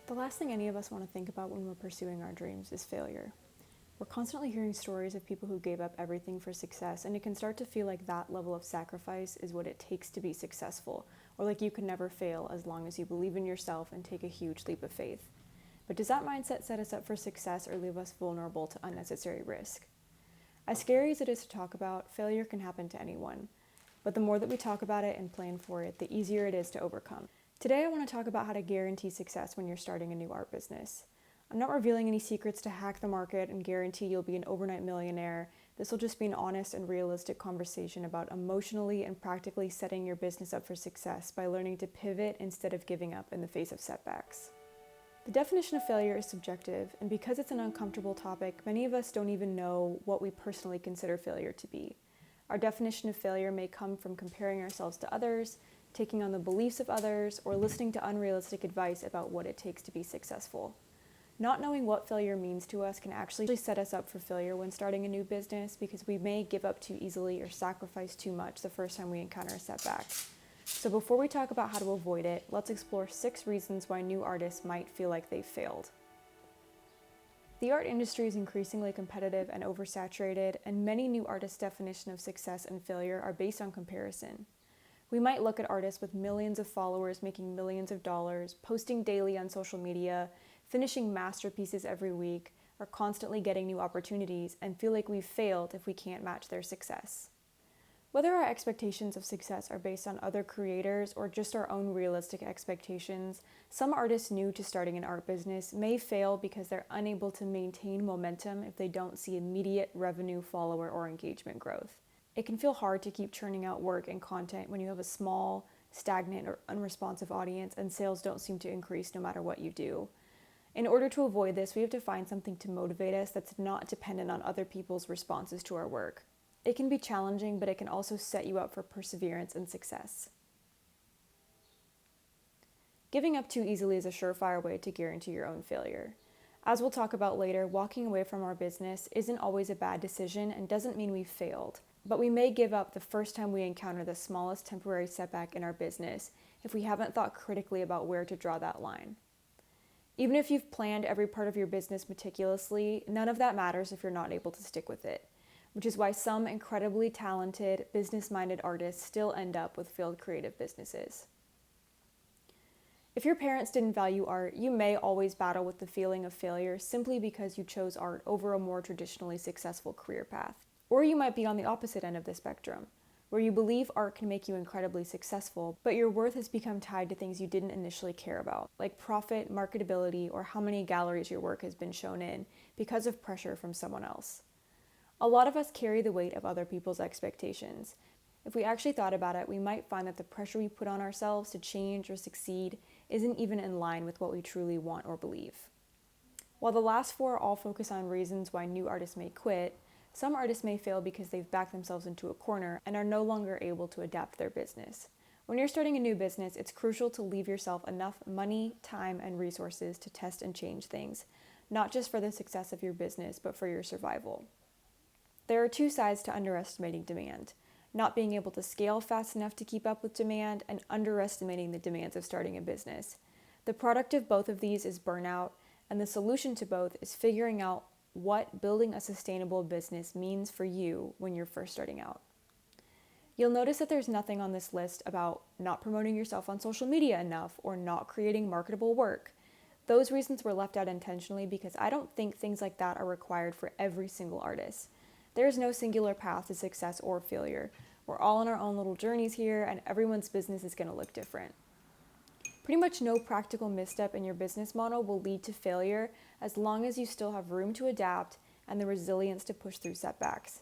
The last thing any of us want to think about when we're pursuing our dreams is failure. We're constantly hearing stories of people who gave up everything for success, and it can start to feel like that level of sacrifice is what it takes to be successful, or like you can never fail as long as you believe in yourself and take a huge leap of faith. But does that mindset set us up for success or leave us vulnerable to unnecessary risk? As scary as it is to talk about, failure can happen to anyone. But the more that we talk about it and plan for it, the easier it is to overcome. Today I want to talk about how to guarantee success when you're starting a new art business. I'm not revealing any secrets to hack the market and guarantee you'll be an overnight millionaire. This will just be an honest and realistic conversation about emotionally and practically setting your business up for success by learning to pivot instead of giving up in the face of setbacks. The definition of failure is subjective, and because it's an uncomfortable topic, many of us don't even know what we personally consider failure to be. Our definition of failure may come from comparing ourselves to others, taking on the beliefs of others, or listening to unrealistic advice about what it takes to be successful. Not knowing what failure means to us can actually set us up for failure when starting a new business because we may give up too easily or sacrifice too much the first time we encounter a setback. So before we talk about how to avoid it, let's explore 6 reasons why new artists might feel like they've failed. The art industry is increasingly competitive and oversaturated, and many new artists' definition of success and failure are based on comparison. We might look at artists with millions of followers making millions of dollars, posting daily on social media, finishing masterpieces every week, or constantly getting new opportunities, and feel like we've failed if we can't match their success. Whether our expectations of success are based on other creators or just our own realistic expectations, some artists new to starting an art business may fail because they're unable to maintain momentum if they don't see immediate revenue, follower, or engagement growth. It can feel hard to keep churning out work and content when you have a small, stagnant, or unresponsive audience and sales don't seem to increase no matter what you do. In order to avoid this, we have to find something to motivate us that's not dependent on other people's responses to our work. It can be challenging, but it can also set you up for perseverance and success. Giving up too easily is a surefire way to guarantee your own failure. As we'll talk about later, walking away from our business isn't always a bad decision and doesn't mean we've failed. But we may give up the first time we encounter the smallest temporary setback in our business if we haven't thought critically about where to draw that line. Even if you've planned every part of your business meticulously, none of that matters if you're not able to stick with it, which is why some incredibly talented, business-minded artists still end up with failed creative businesses. If your parents didn't value art, you may always battle with the feeling of failure simply because you chose art over a more traditionally successful career path. Or you might be on the opposite end of the spectrum, where you believe art can make you incredibly successful, but your worth has become tied to things you didn't initially care about, like profit, marketability, or how many galleries your work has been shown in, because of pressure from someone else. A lot of us carry the weight of other people's expectations. If we actually thought about it, we might find that the pressure we put on ourselves to change or succeed isn't even in line with what we truly want or believe. While the last 4 all focus on reasons why new artists may quit, some artists may fail because they've backed themselves into a corner and are no longer able to adapt their business. When you're starting a new business, it's crucial to leave yourself enough money, time, and resources to test and change things, not just for the success of your business, but for your survival. There are 2 sides to underestimating demand: not being able to scale fast enough to keep up with demand, and underestimating the demands of starting a business. The product of both of these is burnout, and the solution to both is figuring out what building a sustainable business means for you when you're first starting out. You'll notice that there's nothing on this list about not promoting yourself on social media enough or not creating marketable work. Those reasons were left out intentionally because I don't think things like that are required for every single artist. There's no singular path to success or failure. We're all on our own little journeys here, and everyone's business is going to look different. Pretty much no practical misstep in your business model will lead to failure as long as you still have room to adapt and the resilience to push through setbacks.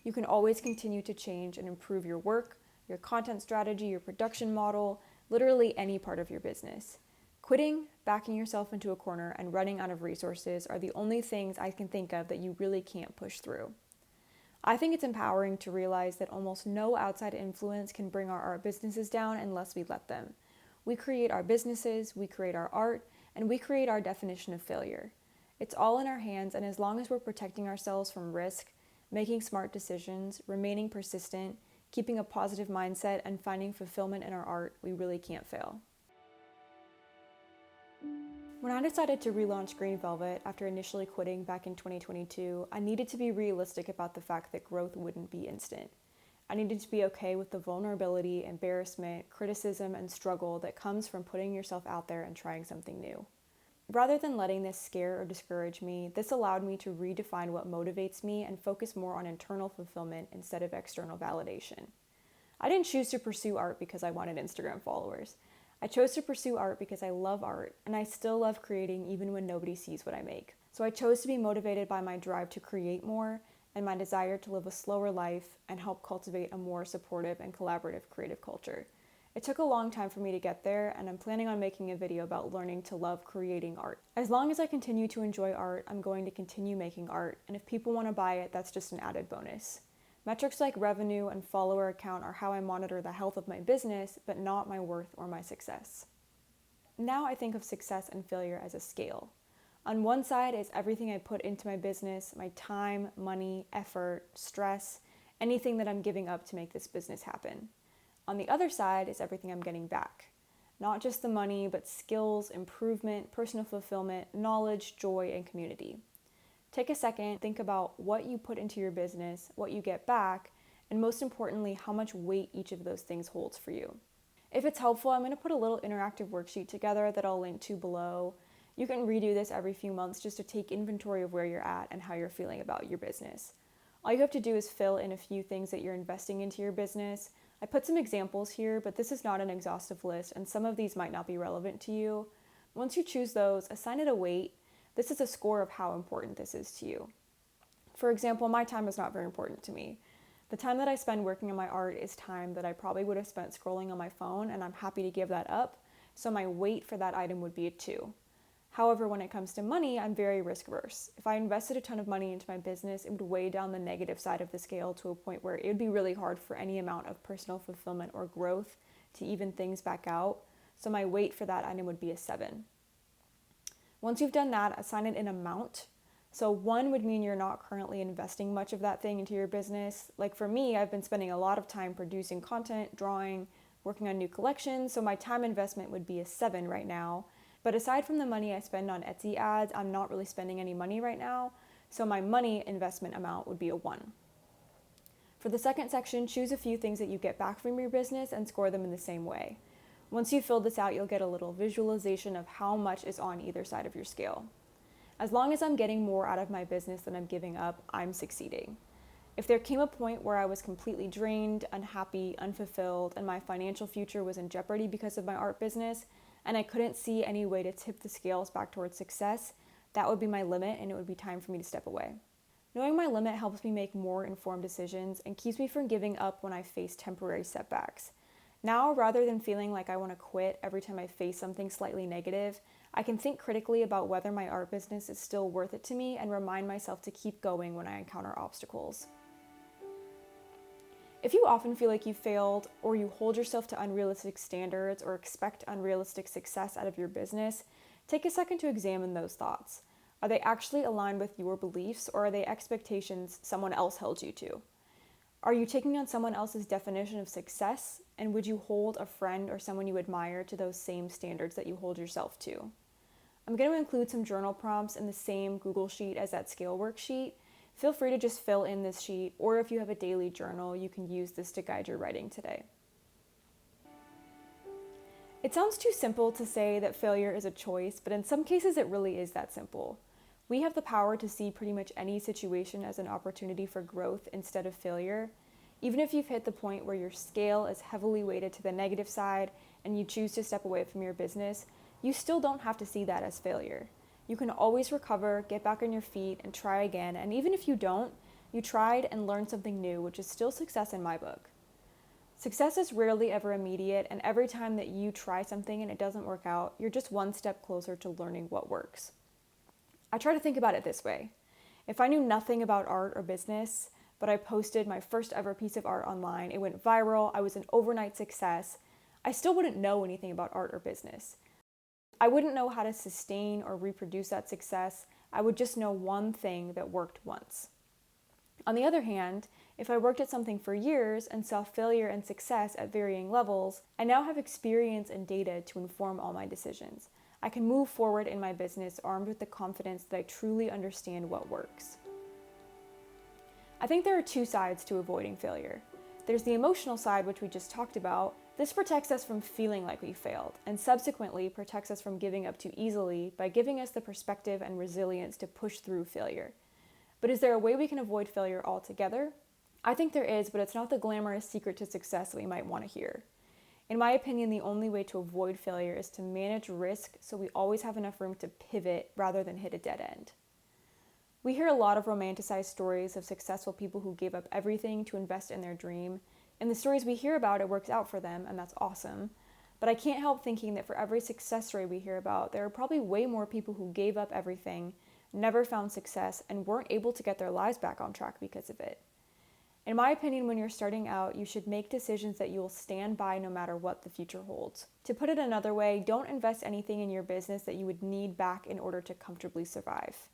You can always continue to change and improve your work, your content strategy, your production model, literally any part of your business. Quitting, backing yourself into a corner, and running out of resources are the only things I can think of that you really can't push through. I think it's empowering to realize that almost no outside influence can bring our art businesses down unless we let them. We create our businesses, we create our art, and we create our definition of failure. It's all in our hands, and as long as we're protecting ourselves from risk, making smart decisions, remaining persistent, keeping a positive mindset, and finding fulfillment in our art, we really can't fail. When I decided to relaunch Green Velvet after initially quitting back in 2022, I needed to be realistic about the fact that growth wouldn't be instant. I needed to be okay with the vulnerability, embarrassment, criticism, and struggle that comes from putting yourself out there and trying something new. Rather than letting this scare or discourage me, this allowed me to redefine what motivates me and focus more on internal fulfillment instead of external validation. I didn't choose to pursue art because I wanted Instagram followers. I chose to pursue art because I love art, and I still love creating even when nobody sees what I make. So I chose to be motivated by my drive to create more and my desire to live a slower life and help cultivate a more supportive and collaborative creative culture. It took a long time for me to get there, and I'm planning on making a video about learning to love creating art. As long as I continue to enjoy art, I'm going to continue making art, and if people want to buy it, that's just an added bonus. Metrics like revenue and follower count are how I monitor the health of my business, but not my worth or my success. Now I think of success and failure as a scale. On one side is everything I put into my business, my time, money, effort, stress, anything that I'm giving up to make this business happen. On the other side is everything I'm getting back. Not just the money, but skills, improvement, personal fulfillment, knowledge, joy, and community. Take a second, think about what you put into your business, what you get back, and most importantly, how much weight each of those things holds for you. If it's helpful, I'm going to put a little interactive worksheet together that I'll link to below. You can redo this every few months just to take inventory of where you're at and how you're feeling about your business. All you have to do is fill in a few things that you're investing into your business. I put some examples here, but this is not an exhaustive list, and some of these might not be relevant to you. Once you choose those, assign it a weight. This is a score of how important this is to you. For example, my time is not very important to me. The time that I spend working on my art is time that I probably would have spent scrolling on my phone, and I'm happy to give that up, so my weight for that item would be a 2. However, when it comes to money, I'm very risk-averse. If I invested a ton of money into my business, it would weigh down the negative side of the scale to a point where it would be really hard for any amount of personal fulfillment or growth to even things back out, so my weight for that item would be a 7. Once you've done that, assign it an amount. So 1 would mean you're not currently investing much of that thing into your business. Like for me, I've been spending a lot of time producing content, drawing, working on new collections, so my time investment would be a 7 right now. But aside from the money I spend on Etsy ads, I'm not really spending any money right now, so my money investment amount would be a 1. For the second section, choose a few things that you get back from your business and score them in the same way. Once you fill this out, you'll get a little visualization of how much is on either side of your scale. As long as I'm getting more out of my business than I'm giving up, I'm succeeding. If there came a point where I was completely drained, unhappy, unfulfilled, and my financial future was in jeopardy because of my art business, and I couldn't see any way to tip the scales back towards success, that would be my limit, and it would be time for me to step away. Knowing my limit helps me make more informed decisions and keeps me from giving up when I face temporary setbacks. Now, rather than feeling like I want to quit every time I face something slightly negative, I can think critically about whether my art business is still worth it to me and remind myself to keep going when I encounter obstacles. If you often feel like you failed, or you hold yourself to unrealistic standards or expect unrealistic success out of your business, take a second to examine those thoughts. Are they actually aligned with your beliefs, or are they expectations someone else held you to? Are you taking on someone else's definition of success, and would you hold a friend or someone you admire to those same standards that you hold yourself to? I'm going to include some journal prompts in the same Google Sheet as that scale worksheet. Feel free to just fill in this sheet, or if you have a daily journal, you can use this to guide your writing today. It sounds too simple to say that failure is a choice, but in some cases it really is that simple. We have the power to see pretty much any situation as an opportunity for growth instead of failure. Even if you've hit the point where your scale is heavily weighted to the negative side and you choose to step away from your business, you still don't have to see that as failure. You can always recover, get back on your feet, and try again. And even if you don't, you tried and learned something new, which is still success in my book. Success is rarely ever immediate, and every time that you try something and it doesn't work out, you're just one step closer to learning what works. I try to think about it this way. If I knew nothing about art or business, but I posted my first ever piece of art online, it went viral, I was an overnight success, I still wouldn't know anything about art or business. I wouldn't know how to sustain or reproduce that success. I would just know one thing that worked once. On the other hand, if I worked at something for years and saw failure and success at varying levels, I now have experience and data to inform all my decisions. I can move forward in my business armed with the confidence that I truly understand what works. I think there are two sides to avoiding failure. There's the emotional side, which we just talked about. This protects us from feeling like we failed, and subsequently protects us from giving up too easily by giving us the perspective and resilience to push through failure. But is there a way we can avoid failure altogether? I think there is, but it's not the glamorous secret to success that we might want to hear. In my opinion, the only way to avoid failure is to manage risk so we always have enough room to pivot rather than hit a dead end. We hear a lot of romanticized stories of successful people who gave up everything to invest in their dream. In the stories we hear about, it works out for them, and that's awesome. But I can't help thinking that for every success story we hear about, there are probably way more people who gave up everything, never found success, and weren't able to get their lives back on track because of it. In my opinion, when you're starting out, you should make decisions that you will stand by no matter what the future holds. To put it another way, don't invest anything in your business that you would need back in order to comfortably survive.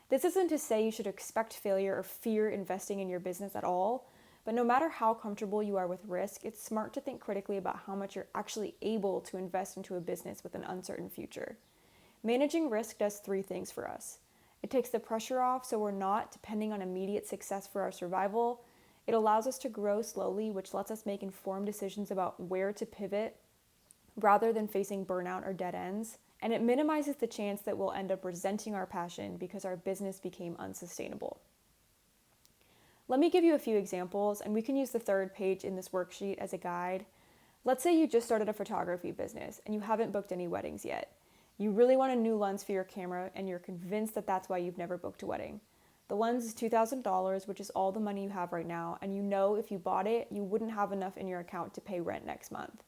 This isn't to say you should expect failure or fear investing in your business at all, but no matter how comfortable you are with risk, it's smart to think critically about how much you're actually able to invest into a business with an uncertain future. Managing risk does three things for us. It takes the pressure off so we're not depending on immediate success for our survival. It allows us to grow slowly, which lets us make informed decisions about where to pivot rather than facing burnout or dead ends. And it minimizes the chance that we'll end up resenting our passion because our business became unsustainable. Let me give you a few examples, and we can use the third page in this worksheet as a guide. Let's say you just started a photography business and you haven't booked any weddings yet. You really want a new lens for your camera and you're convinced that that's why you've never booked a wedding. The lens is $2,000, which is all the money you have right now, and you know if you bought it, you wouldn't have enough in your account to pay rent next month.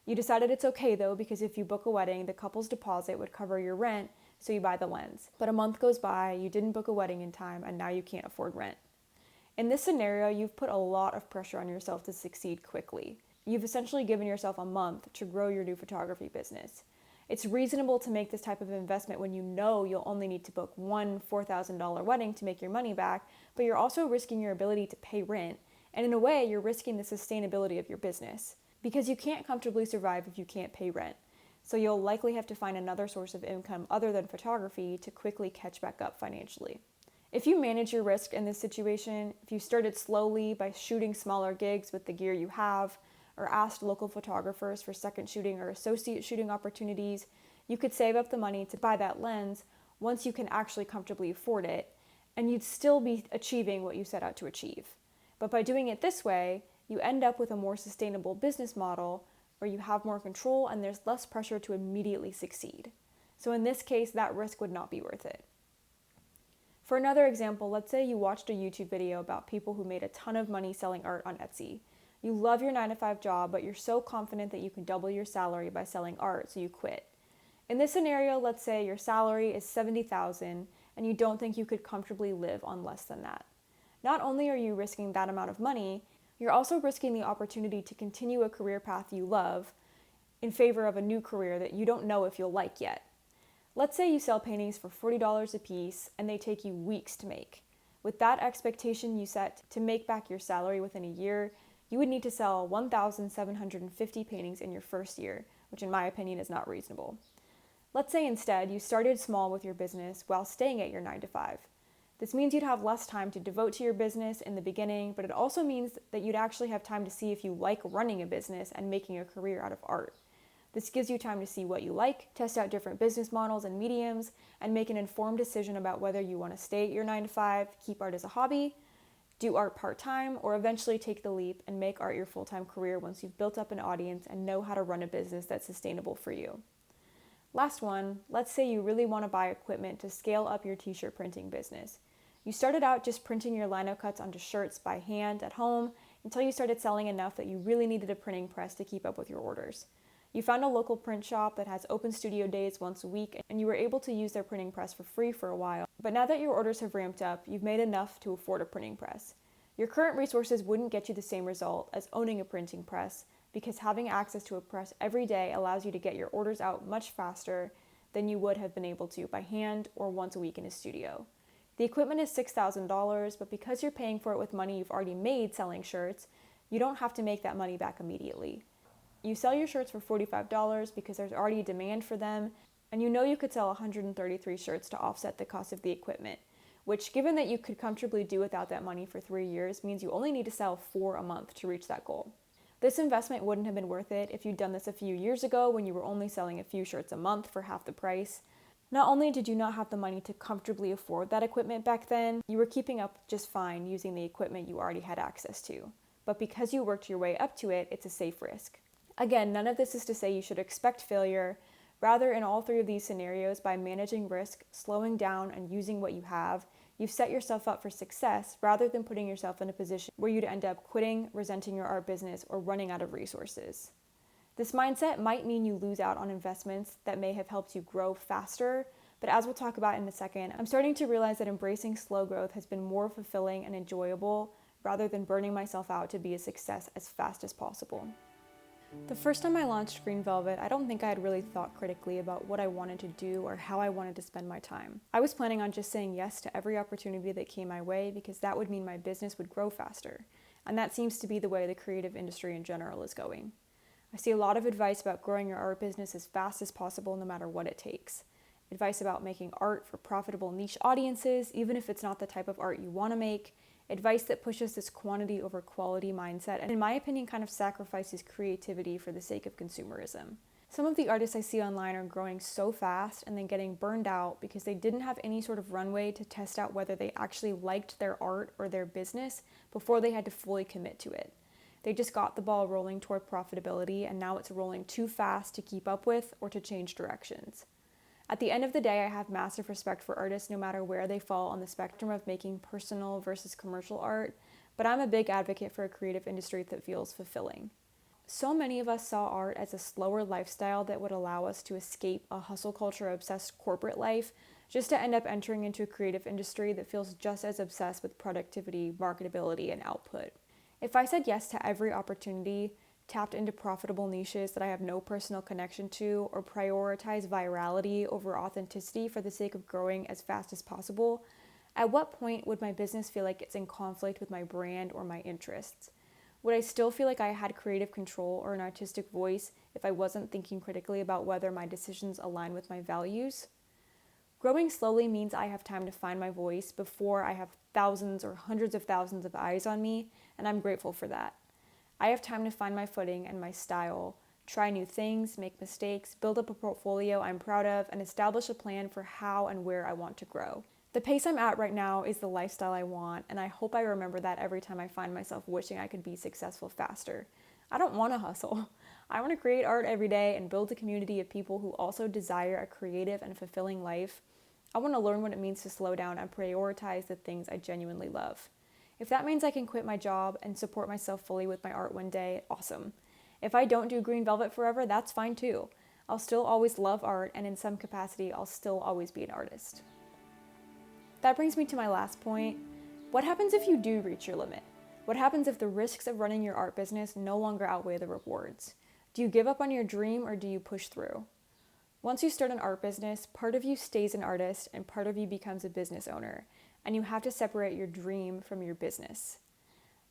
You decided it's okay though, because if you book a wedding, the couple's deposit would cover your rent, so you buy the lens. But a month goes by, you didn't book a wedding in time, and now you can't afford rent. In this scenario, you've put a lot of pressure on yourself to succeed quickly. You've essentially given yourself a month to grow your new photography business. It's reasonable to make this type of investment when you know you'll only need to book one $4,000 wedding to make your money back, but you're also risking your ability to pay rent, and in a way, you're risking the sustainability of your business. Because you can't comfortably survive if you can't pay rent. So you'll likely have to find another source of income other than photography to quickly catch back up financially. If you manage your risk in this situation, if you started slowly by shooting smaller gigs with the gear you have, or asked local photographers for second shooting or associate shooting opportunities, you could save up the money to buy that lens once you can actually comfortably afford it, and you'd still be achieving what you set out to achieve. But by doing it this way, you end up with a more sustainable business model where you have more control and there's less pressure to immediately succeed. So in this case, that risk would not be worth it. For another example, let's say you watched a YouTube video about people who made a ton of money selling art on Etsy. You love your 9-to-5 job, but you're so confident that you can double your salary by selling art, so you quit. In this scenario, let's say your salary is $70,000 and you don't think you could comfortably live on less than that. Not only are you risking that amount of money, you're also risking the opportunity to continue a career path you love in favor of a new career that you don't know if you'll like yet. Let's say you sell paintings for $40 a piece and they take you weeks to make. With that expectation you set to make back your salary within a year, you would need to sell 1,750 paintings in your first year, which in my opinion is not reasonable. Let's say instead you started small with your business while staying at your 9-to-5. This means you'd have less time to devote to your business in the beginning, but it also means that you'd actually have time to see if you like running a business and making a career out of art. This gives you time to see what you like, test out different business models and mediums, and make an informed decision about whether you want to stay at your 9-to-5, keep art as a hobby, do art part-time, or eventually take the leap and make art your full-time career once you've built up an audience and know how to run a business that's sustainable for you. Last one, let's say you really want to buy equipment to scale up your t-shirt printing business. You started out just printing your lino cuts onto shirts by hand at home until you started selling enough that you really needed a printing press to keep up with your orders. You found a local print shop that has open studio days once a week, and you were able to use their printing press for free for a while. But now that your orders have ramped up, you've made enough to afford a printing press. Your current resources wouldn't get you the same result as owning a printing press, because having access to a press every day allows you to get your orders out much faster than you would have been able to by hand or once a week in a studio. The equipment is $6,000, but because you're paying for it with money you've already made selling shirts, you don't have to make that money back immediately. You sell your shirts for $45 because there's already a demand for them, and you know you could sell 133 shirts to offset the cost of the equipment, which, given that you could comfortably do without that money for 3 years, means you only need to sell 4 a month to reach that goal. This investment wouldn't have been worth it if you'd done this a few years ago when you were only selling a few shirts a month for half the price. Not only did you not have the money to comfortably afford that equipment back then, you were keeping up just fine using the equipment you already had access to. But because you worked your way up to it, it's a safe risk. Again, none of this is to say you should expect failure. Rather, in all 3 of these scenarios, by managing risk, slowing down, and using what you have, you've set yourself up for success rather than putting yourself in a position where you'd end up quitting, resenting your art business, or running out of resources. This mindset might mean you lose out on investments that may have helped you grow faster, but as we'll talk about in a second, I'm starting to realize that embracing slow growth has been more fulfilling and enjoyable rather than burning myself out to be a success as fast as possible. The first time I launched Green Velvet, I don't think I had really thought critically about what I wanted to do or how I wanted to spend my time. I was planning on just saying yes to every opportunity that came my way because that would mean my business would grow faster. And that seems to be the way the creative industry in general is going. I see a lot of advice about growing your art business as fast as possible no matter what it takes. Advice about making art for profitable niche audiences, even if it's not the type of art you want to make. Advice that pushes this quantity over quality mindset, and in my opinion kind of sacrifices creativity for the sake of consumerism. Some of the artists I see online are growing so fast and then getting burned out because they didn't have any sort of runway to test out whether they actually liked their art or their business before they had to fully commit to it. They just got the ball rolling toward profitability, and now it's rolling too fast to keep up with or to change directions. At the end of the day, I have massive respect for artists no matter where they fall on the spectrum of making personal versus commercial art, but I'm a big advocate for a creative industry that feels fulfilling. So many of us saw art as a slower lifestyle that would allow us to escape a hustle culture obsessed corporate life, just to end up entering into a creative industry that feels just as obsessed with productivity, marketability, and output. If I said yes to every opportunity, tapped into profitable niches that I have no personal connection to, or prioritize virality over authenticity for the sake of growing as fast as possible, at what point would my business feel like it's in conflict with my brand or my interests? Would I still feel like I had creative control or an artistic voice if I wasn't thinking critically about whether my decisions align with my values? Growing slowly means I have time to find my voice before I have thousands or hundreds of thousands of eyes on me, and I'm grateful for that. I have time to find my footing and my style, try new things, make mistakes, build up a portfolio I'm proud of, and establish a plan for how and where I want to grow. The pace I'm at right now is the lifestyle I want, and I hope I remember that every time I find myself wishing I could be successful faster. I don't want to hustle. I want to create art every day and build a community of people who also desire a creative and fulfilling life. I want to learn what it means to slow down and prioritize the things I genuinely love. If that means I can quit my job and support myself fully with my art one day, awesome. If I don't do Green Velvet forever, that's fine too. I'll still always love art, and in some capacity, I'll still always be an artist. That brings me to my last point. What happens if you do reach your limit? What happens if the risks of running your art business no longer outweigh the rewards? Do you give up on your dream or do you push through? Once you start an art business, part of you stays an artist and part of you becomes a business owner. And you have to separate your dream from your business.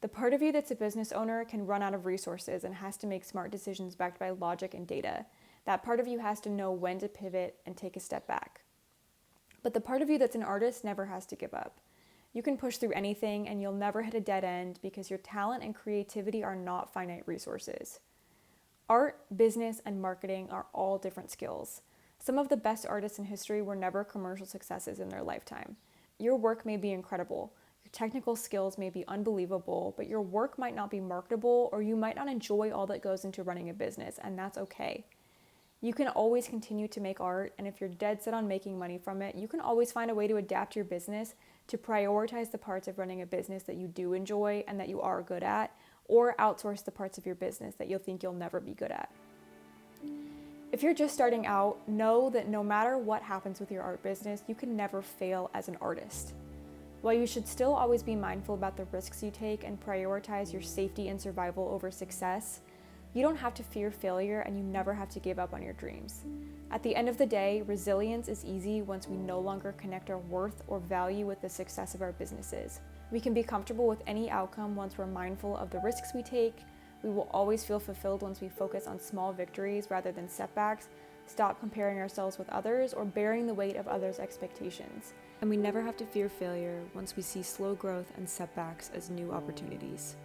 The part of you that's a business owner can run out of resources and has to make smart decisions backed by logic and data. That part of you has to know when to pivot and take a step back. But the part of you that's an artist never has to give up. You can push through anything and you'll never hit a dead end because your talent and creativity are not finite resources. Art, business, and marketing are all different skills. Some of the best artists in history were never commercial successes in their lifetime. Your work may be incredible, your technical skills may be unbelievable, but your work might not be marketable, or you might not enjoy all that goes into running a business, and that's okay. You can always continue to make art, and if you're dead set on making money from it, you can always find a way to adapt your business to prioritize the parts of running a business that you do enjoy and that you are good at, or outsource the parts of your business that you'll think you'll never be good at. If you're just starting out, know that no matter what happens with your art business, you can never fail as an artist. While you should still always be mindful about the risks you take and prioritize your safety and survival over success, you don't have to fear failure and you never have to give up on your dreams. At the end of the day, resilience is easy once we no longer connect our worth or value with the success of our businesses. We can be comfortable with any outcome once we're mindful of the risks we take. We will always feel fulfilled once we focus on small victories rather than setbacks, stop comparing ourselves with others or bearing the weight of others' expectations. And we never have to fear failure once we see slow growth and setbacks as new opportunities.